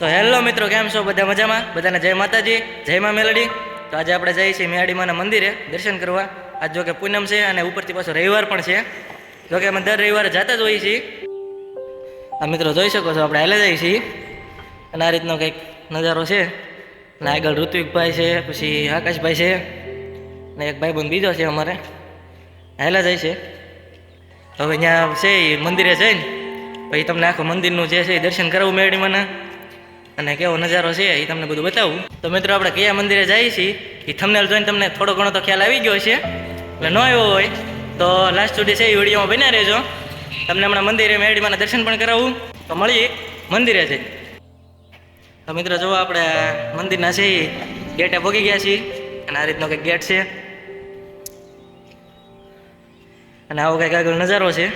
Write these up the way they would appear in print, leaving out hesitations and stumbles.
તો હેલો મિત્રો, કેમ છો? બધા મજામાં? બધાને જય માતાજી, જય મા મેલડી. તો આજે આપણે જઈએ છીએ મેહાડીમાના મંદિરે દર્શન કરવા. આજ જો કે પૂનમ છે અને ઉપરથી પાછો રવિવાર પણ છે. જો કે અમે દર રવિવારે જતા જ હોઈએ છીએ. આ મિત્રો જોઈ શકો છો, આપણે હાલે જઈએ છીએ અને આ રીતનો કંઈક નજારો છે. અને આગળ ઋત્વિકભાઈ છે, પછી આકાશભાઈ છે અને એક ભાઈબંધ બીજો છે અમારે, હાલા જાય છે. તો હવે ત્યાં છે એ મંદિરે જઈને પછી તમને આખું મંદિરનું જે છે એ દર્શન કરાવું મેહાડીમાના, અને કેવો નજારો છે એ તમને બધું બતાવું. તો મિત્રો, આપણે કયા મંદિરે જઈએ છીએ એ થંબનેલ જોઈને તમને થોડો ઘણો તો ખ્યાલ આવી ગયો છે. એટલે ન આવ્યો હોય તો લાસ્ટ સુધી છે એ વિડીયોમાં બન્યા રહેજો. તમને હમણાં મંદિરે મેહાડીમાના દર્શન પણ કરાવું. તો મળીએ મંદિરે જઈ. તો મિત્રો જો આપણે મંદિરના છે એ ગેટે પહોંચી ગયા છીએ અને આ રીતનો કંઈક ગેટ છે અને આવો કંઈક આગળ નજારો છે.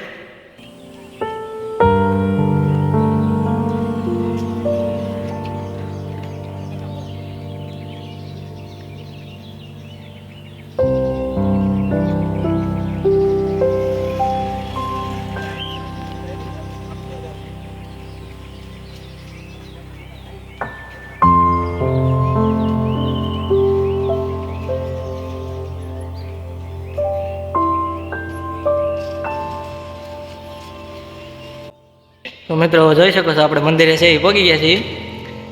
તો મિત્રો જોઈ શકો છો, આપણે મંદિરે છે એ પહોંચી ગયા છીએ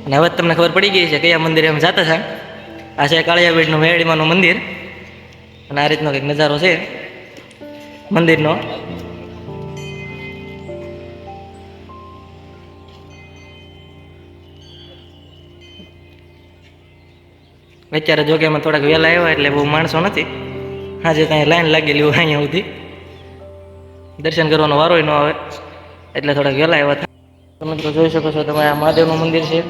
અને હવે તમને ખબર પડી ગઈ છે કયા મંદિરે અમે જતા હતા. આ છે કાળિયાબીડનું મેહાડીમાનું મંદિર અને આ રીતનો કંઈક નજારો છે મંદિરનો. અત્યારે જો કે અમે થોડાક વહેલા આવ્યા એટલે બહુ માણસો નથી. આજે ત્યાં લાઈન લાગેલી હોય અહીંયા સુધી, દર્શન કરવાનો વારો ન આવે એટલે થોડાક વહેલા આવ્યા હતા. તમે તો જોઈ શકો છો, તમારે આ મહાદેવનું મંદિર છે.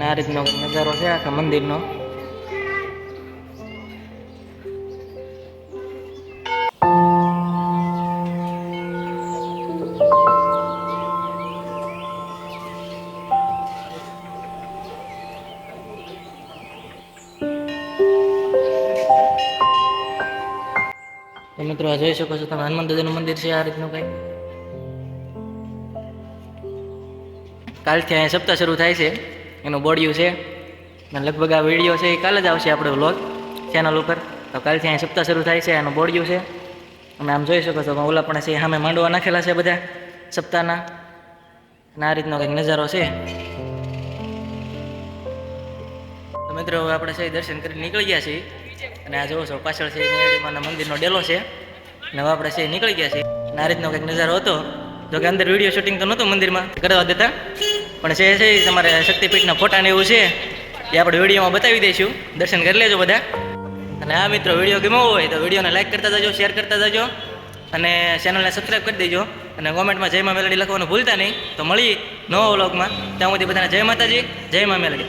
આ રીતનો નજારો છે આખા મંદિરનો. તો મિત્રો, આ જોઈ શકો છો તમે, હનુમાન દાદાનું મંદિર છે આ રીતનું કંઈક. કાલથી અહીંયા સપ્તાહ શરૂ થાય છે, એનું બોડિયું છે અને લગભગ આ વિડીયો છે એ કાલે જ આવશે આપણે વ્લોગ ચેનલ ઉપર. તો કાલથી અહીંયા સપ્તાહ શરૂ થાય છે, એનું બોડિયું છે. અને આમ જોઈ શકો છો, ઓલા પણ છે સામે માંડવા નાખેલા છે બધા સપ્તાહના. અને આ રીતનો કંઈક નજારો છે. તો મિત્રો, હવે આપણે છે દર્શન કરી નીકળી ગયા છીએ અને આ જોવો છો પાછળ છે મેહાડીમાના મંદિરનો ડેલો છે. અને હવે આપણે છે નીકળી ગયા છીએ અને આ રીતનો કંઈક નજારો હતો. જો કે અંદર વિડીયો શૂટિંગ તો નહોતું મંદિરમાં કરવા દેતા, પણ છે તમારે શક્તિપીઠના ફોટા ને એવું છે એ આપણે વિડીયોમાં બતાવી દઈશું. દર્શન કરી લેજો બધા. અને આ મિત્રો, વિડીયો ગમ્યો હોય તો વિડીયોને લાઈક કરતા જજો, શેર કરતા જજો અને ચેનલને સબસ્ક્રાઈબ કરી દેજો. અને કોમેન્ટમાં જય મા મેલડી લખવાનું ભૂલતા નહીં. તો મળીએ નવા વ્લોગમાં. ત્યાં સુધી બધાને જય માતાજી, જય મા મેલડી.